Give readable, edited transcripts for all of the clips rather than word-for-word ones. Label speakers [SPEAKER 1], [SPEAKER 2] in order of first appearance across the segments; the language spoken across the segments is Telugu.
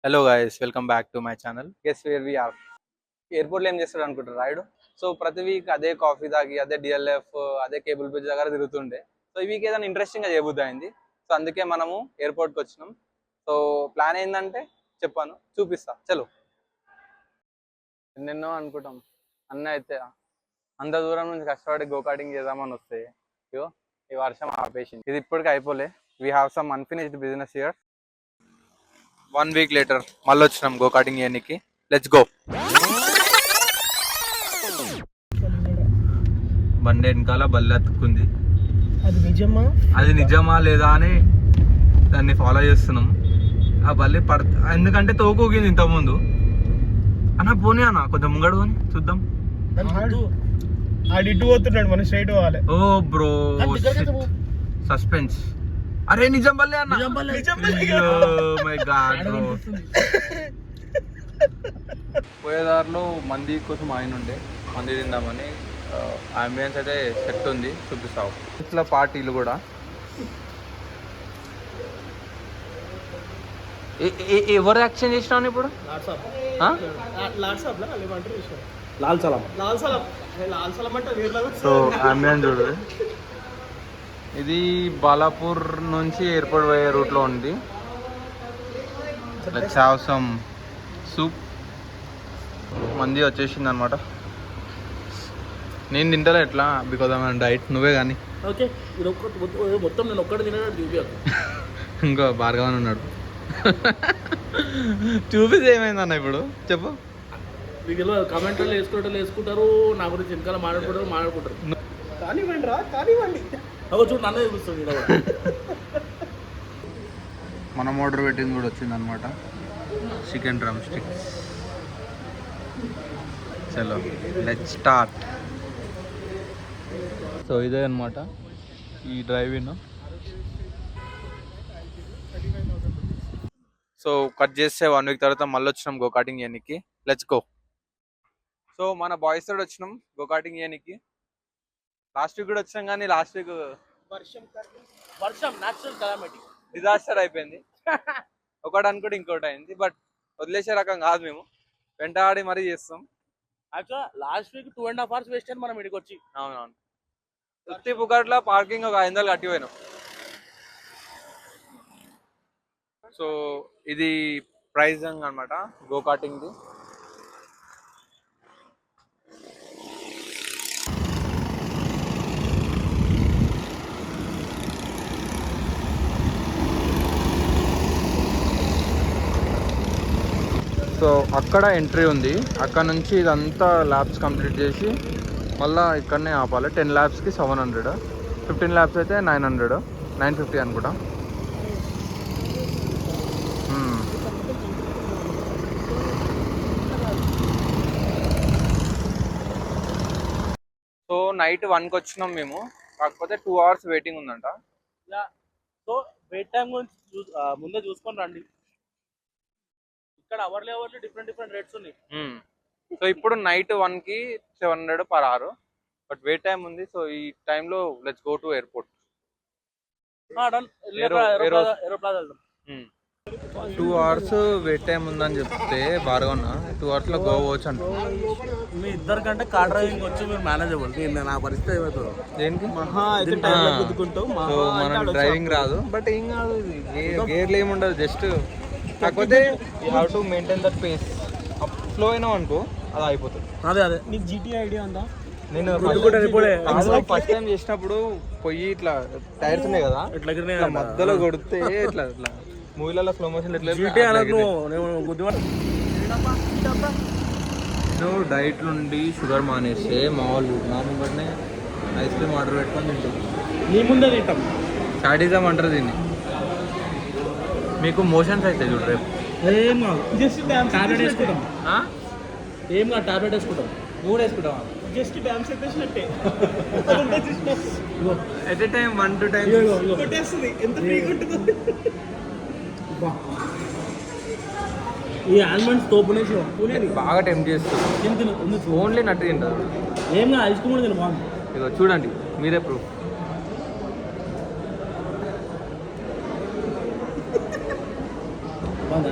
[SPEAKER 1] Hello guys, welcome back to my channel. Guess where we are. ఎయిర్పోర్ట్లో ఏం చేస్తాడు అనుకుంటారు రాయుడు. సో ప్రతి వీక్ అదే కాఫీ తాగి అదే డిఎల్ఎఫ్ అదే కేబుల్ బ్రిడ్జ్ దగ్గర తిరుగుతుండే. సో ఈ వీక్ ఏదైనా ఇంట్రెస్టింగ్గా చేయబుద్ది అయింది. సో అందుకే మనము ఎయిర్పోర్ట్కి వచ్చినాం. సో ప్లాన్ ఏంటంటే చెప్పాను, చూపిస్తా. చలో. ఎన్నెన్నో అనుకుంటాం, అన్న అయితే అంత దూరం నుంచి కష్టపడి గోకార్టింగ్ చేద్దామని వస్తే ఇగో ఈ వర్షం ఆపేసింది. ఇది ఇప్పటికీ అయిపోలే. We have some unfinished business here. 1 week later మళ్ళీ వచ్చినాం గోకార్టింగ్ చేయడానికి. Let's go. బండి వెనకాల బల్లి అతుక్కుంది. అది నిజమా లేదా అని దాన్ని ఫాలో చేస్తున్నాం. ఆ బల్లి ఎందుకంటే తోకూగింది ఇంతకుముందు. అన్న పోనీ అన్న కొంచెం ముంగడు అని చూద్దాం.
[SPEAKER 2] మన స్ట్రైట్ పోవాలి.
[SPEAKER 1] ఓ బ్రో, సస్పెన్స్. అరే నిజం బల్లే అన్న. My God bro. పోయేదారిలో మంది కోసం ఆయన ఉండే, మంది తిందామని. అంబియన్స్ అయితే సెట్ ఉంది, చూపిస్తావు. ఇట్లా పార్టీలు కూడా. ఎవరు యాక్షన్ చేసినావు ఇప్పుడు? సో అంబియన్స్ చూడు, ఇది బాలాపూర్ నుంచి ఎయిర్పోర్ట్ పోయే రూట్లో ఉంది. Let's have some soup. మంది వచ్చేసింది అనమాట. నేను తింటలే ఎట్లా, బికాజ్ ఆఫ్ డైట్. నువ్వే కానీ
[SPEAKER 2] ఓకే. మొత్తం నేను ఒక్కటి తినడం
[SPEAKER 1] ఇంకా భార్గవన్ ఉన్నాడు. చూపిస్తే ఏమైంది అన్న ఇప్పుడు చెప్పు.
[SPEAKER 2] మీకు కామెంట్లో వేసుకుంటారు, నా గురించి వెనకాల మాట్లాడుకుంటారు. కానివ్వండి రా, కానివ్వండి. చూడు నన్ను చూపిస్తుంది.
[SPEAKER 1] మనం ఆర్డర్ పెట్టింది కూడా వచ్చింది అనమాట, చికెన్ డ్రమ్ స్టిక్స్. చలో లెట్స్ స్టార్ట్. సో ఇదే అనమాట ఈ డ్రైవింగ్. సో కట్ చేస్తే 1 వీక్ తర్వాత మళ్ళీ వచ్చినాం గోకార్టింగ్ చేయడానికి. Let's go. సో మన బాయ్స్ తోటి వచ్చినాం గోకార్టింగ్ చేయడానికి. లాస్ట్ వీక్ కూడా వచ్చినాం, కానీ లాస్ట్ వీక్
[SPEAKER 2] వర్షం న్యాచురల్ కలామిటీ,
[SPEAKER 1] డిజాస్టర్ అయిపోయింది. ఒకటి అనుకుంటే ఇంకోటి అయింది. బట్ వదిలేసే రకం కాదు మేము, వెంటాడి మరీ చేస్తాం.
[SPEAKER 2] యాక్చువల్గా లాస్ట్ వీక్ 2.5 hours వేస్ట్ అని మనం ఇక్కడికి వచ్చి.
[SPEAKER 1] అవునవును. ఉత్తి పుకట్ల పార్కింగ్ ఒక 500 కట్టిపోయినాం. సో ఇది ప్రైజ్ అనమాట గోకార్టింగ్ది. సో అక్కడ ఎంట్రీ ఉంది, అక్కడ నుంచి ఇదంతా ల్యాబ్స్ కంప్లీట్ చేసి మళ్ళీ ఇక్కడనే ఆపాలి. 10 ల్యాబ్స్కి 700, 15 ల్యాబ్స్ అయితే 900, 950 అనుకుంటా. సో నైట్ 1కి వచ్చినాం మేము, కాకపోతే 2 hours వెయిటింగ్ ఉందంట.
[SPEAKER 2] సో వెయిట్ టైం గురించి ముందే చూసుకొని రండి. ఇక్కడ అవర్లీ డిఫరెంట్ రేట్స్ ఉన్నాయి.
[SPEAKER 1] సో ఇప్పుడు నైట్ 1కి 700 per hour, but wait time ఉంది. సో ఈ టైంలో let's go to airport. 2 hours wait time ఉందని చెప్తే భార్గవన్న 2 hours లో గో అవ్వచ్చు అంట.
[SPEAKER 2] మీ ఇద్దరికంటే కార్ డ్రైవింగ్ వచ్చి మీరు మేనేజ్ అవ్వండి. నా పరిస్థితి ఏమవుతుందో
[SPEAKER 1] దేనికి.
[SPEAKER 2] సో
[SPEAKER 1] మనకు డ్రైవింగ్ రాదు, బట్ ఏం కాదు. గేర్లు ఏముండదు, జస్ట్ కాకపోతే you have to maintain that pace. Slow అయినావు అనుకో అది అయిపోతుంది.
[SPEAKER 2] అదే నీకు జీటీ ఐడియా ఉందా?
[SPEAKER 1] నేను ఫస్ట్ టైం చేసినప్పుడు పోయి ఇట్లా టైర్స్ ఉన్నాయి కదా, ఇట్లా మధ్యలో కొడితే ఇట్లా ఇట్లా మూవీలలో స్లో మోషన్ నువ్వు డైట్ నుండి షుగర్ మానేస్తే మామూలు నార్మల్ బట్నే ఐస్ క్రీమ్ ఆర్డర్ పెట్టుకొని తింటాం.
[SPEAKER 2] నీ ముందే తింటాం.
[SPEAKER 1] సాడిజం అంటారు దీన్ని. మీకు మోషన్స్ అయితే చూడు రేపు.
[SPEAKER 2] ఏం కాదు, జస్ట్ టాబ్లెట్ వేసుకుంటాం. ఏం కాదు, టాబ్లెట్ వేసుకుంటాం.
[SPEAKER 1] 3 వేసుకుంటావా?
[SPEAKER 2] జస్ట్ డ్యామ్స్ చెప్పేసినట్టే.
[SPEAKER 1] ఎట్ ఏ టైం 1 2 times
[SPEAKER 2] కొట్టేస్తుంది. ఎంత ఫ్రీగా ఉంటుంది. ఈ ఆల్మండ్స్ తోపునేసి
[SPEAKER 1] బాగా టెంప్ట్ చేస్తుంది. ఓన్లీ నట్టు తింటారు.
[SPEAKER 2] ఏం కాదు, ఐస్ క్రీమ్ కూడా తిన బాగుంది.
[SPEAKER 1] ఇదిగో చూడండి, మీరే ప్రూఫ్.
[SPEAKER 2] బాగుందా?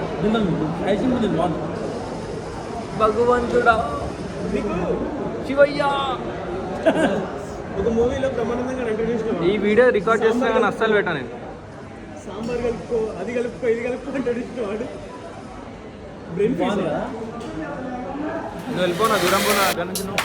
[SPEAKER 2] భగవంతుడా శివయ్య.
[SPEAKER 3] ఒక మూవీలో బ్రహ్మానందంగా ఇంట్రడ్యూస్
[SPEAKER 1] ఈ వీడియో రికార్డ్ చేస్తున్నా కానీ అస్సలు పెట్టా నేను.
[SPEAKER 3] సాంబార్ కలుపుకో, అది కలుపుకో, ఇది కలుపుకో ఇంట్రడ్యూస్ వాడు. బ్రెయిన్ ఫీజ్
[SPEAKER 1] నువ్వు వెళ్ళిపోనా, దూరం పోనా అక్కడి నుంచి నువ్వు.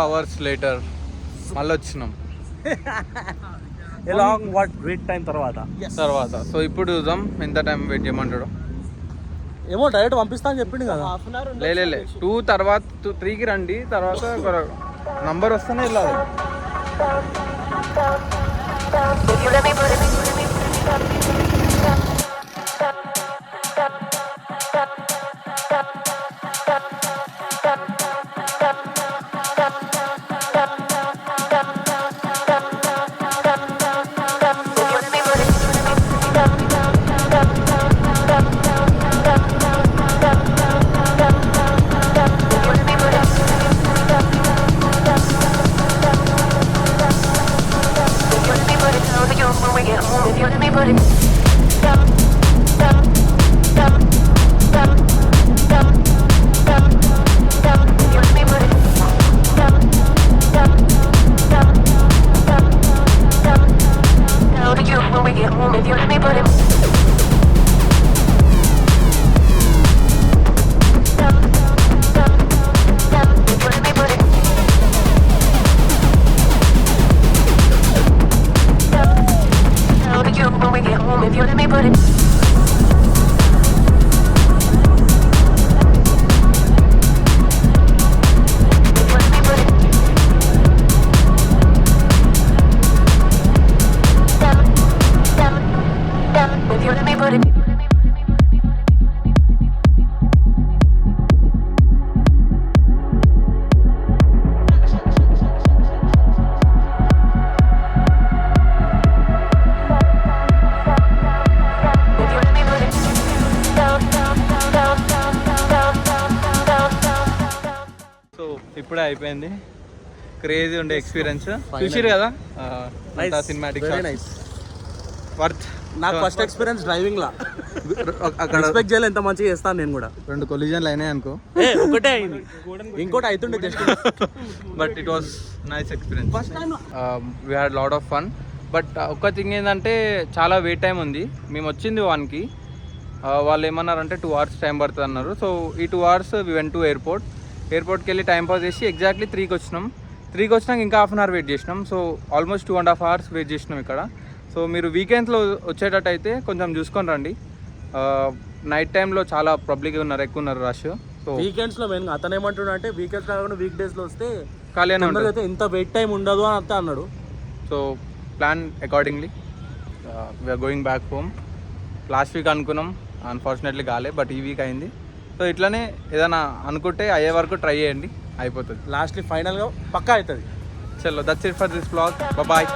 [SPEAKER 1] అవర్స్ లేటర్ మళ్ళీ వచ్చినాం
[SPEAKER 2] లాంగ్ వాట్ వెయిట్ టైం తర్వాత.
[SPEAKER 1] సో ఇప్పుడు చూద్దాం ఎంత టైం వెయిట్ చేయమంటాడు.
[SPEAKER 2] ఏమో డైరెక్ట్ పంపిస్తా అని చెప్పిండు కదా.
[SPEAKER 1] లే 2 తర్వాత 3కి రండి, తర్వాత నంబర్ వస్తేనే వెళ్ళాలి. ఇప్పుడే అయిపోయింది. క్రేజీ ఉండే ఎక్స్పీరియన్స్ చూసిరు కదా, సినిమాటిక్ వర్త్.
[SPEAKER 2] నాకు ఫస్ట్ ఎక్స్పీరియన్స్ డ్రైవింగ్ లా. అక్కడ ఎక్స్పెక్ట్ చేయాలి ఎంత మంచిగా చేస్తాను నేను కూడా.
[SPEAKER 1] 2 కొలిజన్లు అయినాయి అనుకో,
[SPEAKER 2] ఒకటే అయింది, ఇంకోటి అవుతుండే just.
[SPEAKER 1] But it was nice experience.
[SPEAKER 2] First time
[SPEAKER 1] we had lot of fun. But ఒక్క థింగ్ ఏంటంటే చాలా వెయిట్ టైం ఉంది. మేము వచ్చింది 1కి, వాళ్ళు ఏమన్నారంటే 2 hours టైం పడుతుంది అన్నారు. సో ఈ 2 hours వి వెంట్ టు ఎయిర్పోర్ట్కి వెళ్ళి టైం పాస్ చేసి ఎగ్జాక్ట్లీ 3కి వచ్చినాం. 3కి వచ్చినాక ఇంకా ½ hour వెయిట్ చేసినాం. సో ఆల్మోస్ట్ 2.5 hours వెయిట్ చేసినాం ఇక్కడ. సో మీరు వీకెండ్స్లో వచ్చేటట్టు అయితే కొంచెం చూసుకొని రండి. నైట్ టైంలో చాలా పబ్లిక్ ఉన్నారు, ఎక్కువ ఉన్నారు రష్. సో
[SPEAKER 2] వీకెండ్స్లో మెయిన్గా అతను ఏమంటున్నా అంటే వీకెండ్స్ కాకుండా వీక్ డేస్లో వస్తే
[SPEAKER 1] ఖాళీనే ఉంటుంది,
[SPEAKER 2] అయితే ఇంత వెయిట్ టైం ఉండదు అని అంతా అన్నాడు.
[SPEAKER 1] So plan accordingly we're going back home. Last week అనుకున్నాం, అన్ఫార్చునేట్లీ కాలే, బట్ ఈ వీక్ అయింది. సో ఇట్లానే ఏదైనా అనుకుంటే అయ్యే వరకు ట్రై చేయండి, అయిపోతుంది.
[SPEAKER 2] లాస్ట్లీ ఫైనల్గా పక్కా అవుతుంది.
[SPEAKER 1] చలో, that's it for this blog. Bye.